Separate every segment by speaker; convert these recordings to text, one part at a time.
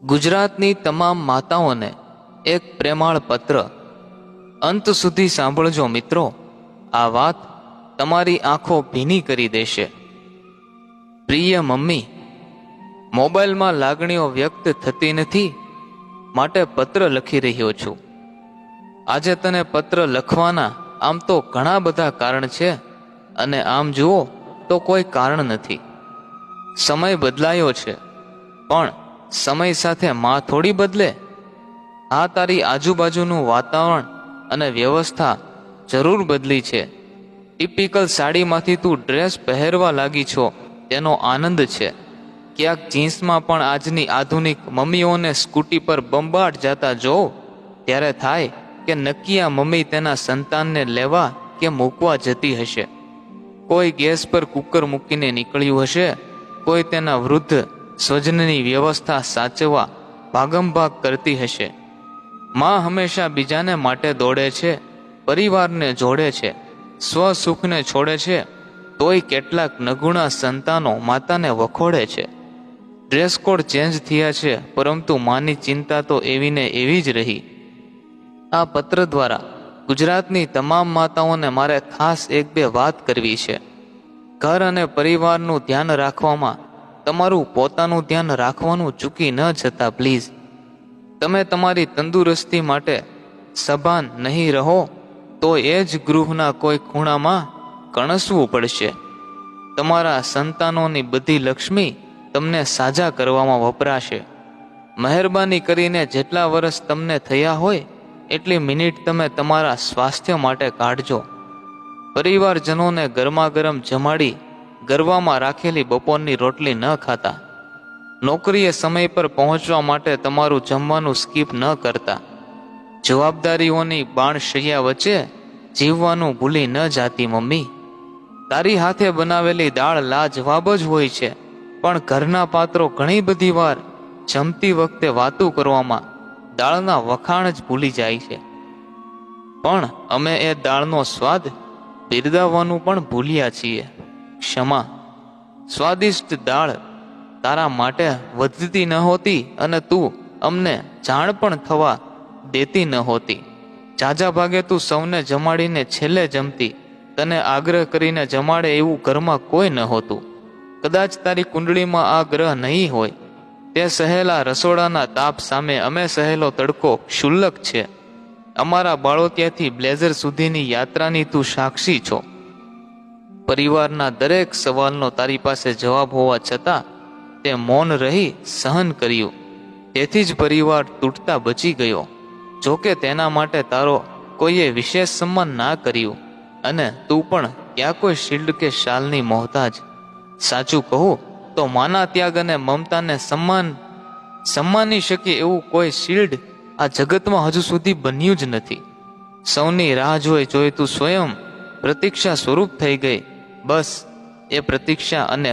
Speaker 1: ગુજરાતની તમામ માતાઓને એક પ્રેમાળ પત્ર. અંત સુધી સાંભળજો મિત્રો, આ વાત તમારી આંખો ભીની કરી દેશે. પ્રિય મમ્મી, મોબાઈલમાં લાગણીઓ વ્યક્ત થતી નથી, માટે પત્ર લખી રહ્યો છું. આજે તને પત્ર લખવાના આમ તો ઘણા બધા કારણ છે, અને આમ જુઓ તો કોઈ કારણ નથી. સમય બદલાયો છે, પણ સમય સાથે માં થોડી બદલે. આ તારી આજુબાજુનું વાતાવરણ અને વ્યવસ્થા જરૂર બદલી છે. ટિપિકલ સાડીમાંથી તું ડ્રેસ પહેરવા લાગી છો તેનો આનંદ છે. ક્યાંક જીન્સમાં પણ આજની આધુનિક મમ્મીઓને સ્કૂટી પર બંબાટ જતા જોઉં ત્યારે થાય કે નક્કી આ મમ્મી તેના સંતાનને લેવા કે મૂકવા જતી હશે. કોઈ ગેસ પર કુકર મૂકીને નીકળ્યું હશે, કોઈ તેના વૃદ્ધ સ્વજનની વ્યવસ્થા સાચવવા ભાગમભાગ કરતી હશે. માં હંમેશા બીજાને માટે દોડે છે, પરિવારને જોડે છે, સ્વસુખને છોડે છે, તોય કેટલાક નગુણા સંતાનો માતાને વખોડે છે. ડ્રેસ કોડ ચેન્જ થયા છે, પરંતુ માની ચિંતા તો એવી ને એવી જ રહી. આ પત્ર દ્વારા ગુજરાતની તમામ માતાઓને મારે ખાસ એક બે વાત કરવી છે. ઘર અને પરિવારનું ધ્યાન રાખવામાં તમારું પોતાનું ધ્યાન રાખવાનું ચૂકી ન જતા પ્લીઝ. તમે તમારી તંદુરસ્તી માટે સભાન નહીં રહો તો એ જ ગૃહના કોઈ ખૂણામાં કણસવું પડશે. તમારા સંતાનોની બધી લક્ષ્મી તમને સાજા કરવામાં વપરાશે. મહેરબાની કરીને જેટલા વર્ષ તમને થયા હોય એટલી મિનિટ તમે તમારા સ્વાસ્થ્ય માટે કાઢજો. પરિવારજનોને ગરમા ગરમ જમાડી ગરવામાં રાખેલી બપોરની રોટલી ન ખાતા. નોકરીએ સમય પર પહોંચવા માટે તમારું જમવાનું સ્કીપ ન કરતા. જવાબદારીઓની બાણશૈયા વચ્ચે જીવવાનું ભૂલી ન જાતી મમ્મી. તારી હાથે બનાવેલી દાળ લાજવાબ જ હોય છે, પણ ઘરના પાત્રો ઘણી બધી વાર જમતી વખતે વાતું કરવામાં દાળના વખાણ જ ભૂલી જાય છે. પણ અમે એ દાળનો સ્વાદ બિરદાવવાનું પણ ભૂલ્યા છીએ. ક્ષમા. સ્વાદિષ્ટ દાળ તારા માટે વધતી નહોતી અને તું અમને જાણ પણ થવા દેતી નહોતી. ઝાઝા ભાગે તું સૌને જમાડીને છેલ્લે જમતી. તને આગ્રહ કરીને જમાડે એવું ઘરમાં કોઈ નહોતું. કદાચ તારી કુંડળીમાં આ ગ્રહ નહીં હોય. તે સહેલા રસોડાના તાપ સામે અમે સહેલો તડકો ક્ષુલ્લક છે. અમારા બાળોતિયાથી બ્લેઝર સુધીની યાત્રાની તું સાક્ષી છો. પરિવારના દરેક સવાલનો તારી પાસે જવાબ હોવા છતાં તે મૌન રહી સહન કર્યું. તેથી જ પરિવાર તૂટતા બચી ગયો. જોકે તેના માટે તારો કોઈએ વિશેષ સન્માન ના કર્યું, અને તું પણ ક્યાં કોઈ શિલ્ડ કે શાલની મોહતાજ. સાચું કહું તો માના ત્યાગ અને મમતાને સન્માની શકે એવું કોઈ શિલ્ડ આ જગતમાં હજુ સુધી બન્યું જ નથી. સૌની રાહ જોઈ તું સ્વયં પ્રતીક્ષા સ્વરૂપ થઈ ગઈ. બસ એ પ્રતીક્ષા અને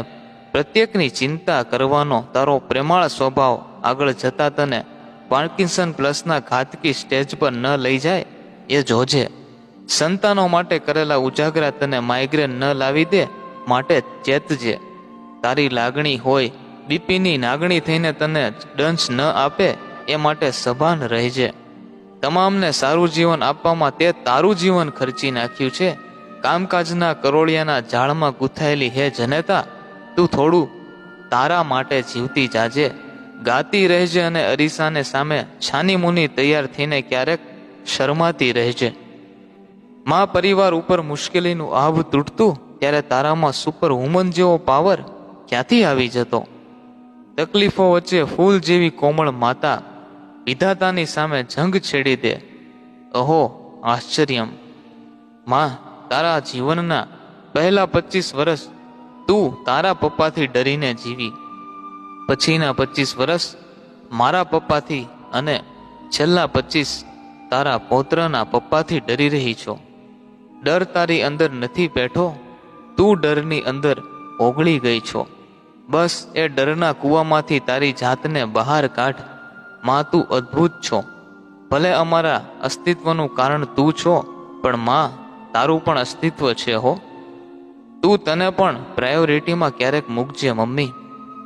Speaker 1: પ્રત્યેકની ચિંતા કરવાનો તારો પ્રેમાળ સ્વભાવ આગળ જતા તને પાર્કિન્સન પ્લસના ઘાતકી સ્ટેજ પર ન લઈ જાય એ જોજે. સંતાનો માટે કરેલા ઉજાગરા તને માઇગ્રેન ન લાવી દે માટે ચેતજે. તારી લાગણી હોય બીપીની નાગણી થઈને તને ડંશ ન આપે એ માટે સભાન રહેજે. તમામને સારું જીવન આપવામાં તે તારું જીવન ખર્ચી નાખ્યું છે. કામકાજના કરોળિયાના ઝાડમાં ગૂંથાયેલી હે જનેતા, તું થોડું તારા માટે જીવતી જાજે. ગાતી રહેજે અને અરીસાને સામે છાની મુની તૈયાર થઈને ક્યારેક શરમાતી રહેજે. માં પરિવાર ઉપર મુશ્કેલીનું આભ તૂટતું ત્યારે તારામાં સુપર વુમન જેવો પાવર ક્યાંથી આવી જતો? તકલીફો વચ્ચે ફૂલ જેવી કોમળ માતા વિધાતાની સામે જંગ છેડી દે. અહો આશ્ચર્યમ. માં, તારા જીવનના પહેલા 25 વર્ષ તું તારા પપ્પાથી ડરીને જીવી. પછીના 25 વર્ષ મારા પપ્પાથી અને છેલ્લા 25 તારા પૌત્રના પપ્પાથી ડરી રહી છો. ડર તારી અંદર નથી બેઠો, તું ડરની અંદર ઓગળી ગઈ છો. બસ એ ડરના કૂવામાંથી તારી જાતને બહાર કાઢ. માં, તું અદ્ભુત છો. ભલે અમારા અસ્તિત્વનું કારણ તું છો, પણ માં, તારું પણ અસ્તિત્વ છે હો. તું તને પણ પ્રાયોરિટીમાં ક્યારેક મૂકજે મમ્મી.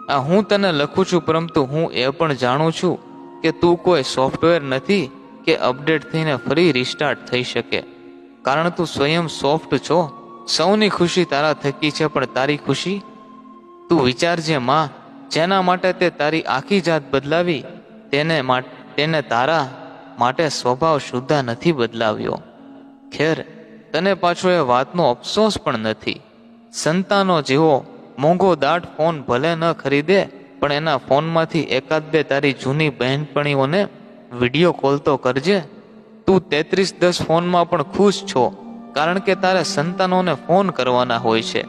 Speaker 1: આ હું તને લખું છું, પરંતુ હું એ પણ જાણું છું કે તું કોઈ સોફ્ટવેર નથી કે અપડેટ થઈને ફરી રિસ્ટાર્ટ થઈ શકે, કારણ તું સ્વયં સોફ્ટ છો. સૌની ખુશી તારા થકી છે, પણ તારી ખુશી? તું વિચારજે માં, જેના માટે તે તારી આખી જાત બદલાવી, તેને તારા માટે સ્વભાવ સુદ્ધા નથી બદલાવ્યો. ખેર, તને પાછો એ વાતનો અફસોસ પણ નથી. સંતાનો જેવો મોંઘો દાટ ફોન ભલે ન ખરીદે, પણ એના ફોનમાંથી એકાદ બે તારી જૂની બહેનપણીઓને વિડીયો કોલ તો કરજે. તું 3310 ફોનમાં પણ ખુશ છો, કારણ કે તારે સંતાનોને ફોન કરવાના હોય છે.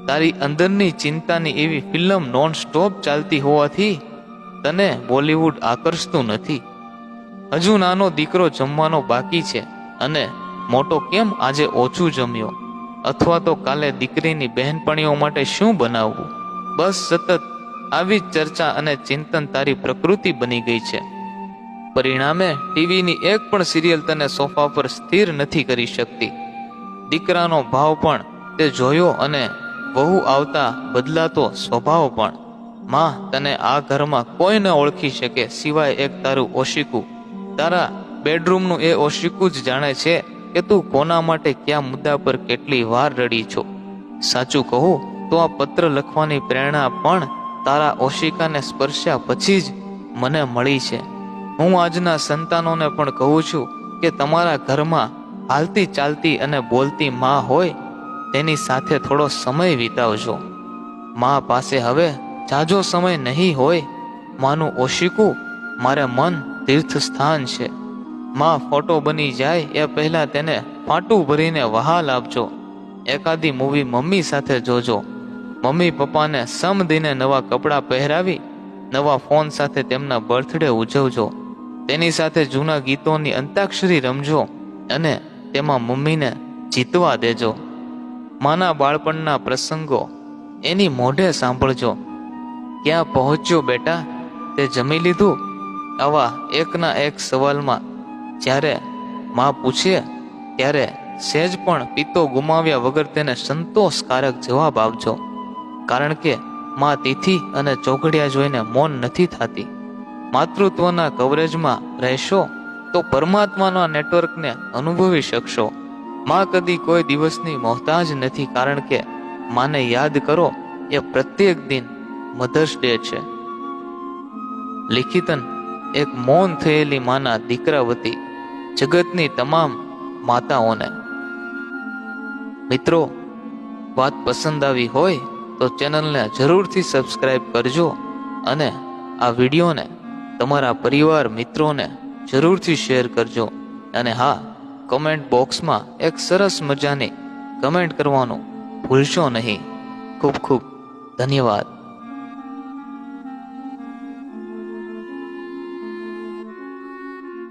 Speaker 1: તારી અંદરની ચિંતાની એવી ફિલ્મ નોન સ્ટોપ ચાલતી હોવાથી તને બોલિવૂડ આકર્ષતું નથી. હજુ નાનો દીકરો જમવાનો બાકી છે, અને મોટો કેમ આજે ઓછું જમ્યો, અથવા તો કાલે દીકરીની બહેનપણીઓ માટે શું બનાવવું, બસ સતત આવી જ ચર્ચા અને ચિંતન તારી પ્રકૃતિ બની ગઈ છે. પરિણામે ટીવીની એક પણ સિરિયલ તને સોફા પર સ્થિર નથી કરી શકતી. દીકરાનો ભાવ પણ તે જોયો, અને વહુ આવતા બદલાતો સ્વભાવ પણ. માં, તને આ ઘરમાં કોઈ ન ઓળખી શકે સિવાય એક તારું ઓશિકું. તારા બેડરૂમનું એ ઓશિકું જ જાણે છે કે તું કોના માટે કયા મુદ્દા પર કેટલી વાર રડી છો. સાચું કહું તો આ પત્ર લખવાની પ્રેરણા પણ તારા ઓશિકાને સ્પર્શ્યા પછી જ મને મળી છે. હું આજના સંતાનોને પણ કહું છું કે તમારા ઘરમાં હાલતી ચાલતી અને બોલતી માં હોય, તેની સાથે થોડો સમય વિતાવજો. માં પાસે હવે જાજો સમય નહીં હોય. માનું ઓશિકું મારે મન તીર્થ સ્થાન છે. માં ફોટો બની જાય એ પહેલા તેને ફાટું ભરીને વહાલ આપજો. એકાદી મૂવી મમ્મી સાથે જોજો. મમ્મી પપ્પાને સમદીને નવા કપડાં પહેરાવી, નવા ફોન સાથે તેમના બર્થડે ઉજવજો. તેની સાથે જૂના ગીતોની અંતાક્ષરી રમજો, અને તેમાં મમ્મીને જીતવા દેજો. માના બાળપણના પ્રસંગો એની મોઢે સાંભળજો. ક્યાં પહોંચ્યો બેટા, તે જમી લીધું? આવા એકના એક સવાલમાં જ્યારે માં પૂછે, ત્યારે સહેજ પણ પિત્તો ગુમાવ્યા વગર તેને સંતોષકારક જવાબ આપજો. કારણ કે માં તિથિ અને ચોઘડિયા જોઈને મૌન નથી થતી. માતૃત્વના કવરેજમાં રહેશો તો પરમાત્માના નેટવર્કને અનુભવી શકશો. માં કદી કોઈ દિવસની મોહતાજ નથી, કારણ કે માને યાદ કરો એ પ્રત્યેક દિન મધર્સ ડે છે. લિખિતન એક મૌન થયેલી માના દીકરા વતી જગતની તમામ માતાઓને. મિત્રો, વાત પસંદ આવી હોય તો ચેનલને જરૂરથી સબસ્ક્રાઇબ કરજો, અને આ વિડીયોને તમારા પરિવાર મિત્રોને જરૂરથી શેર કરજો. અને હા, કમેન્ટ બોક્સમાં એક સરસ મજાની કમેન્ટ કરવાનું ભૂલશો નહીં. ખૂબ ખૂબ ધન્યવાદ.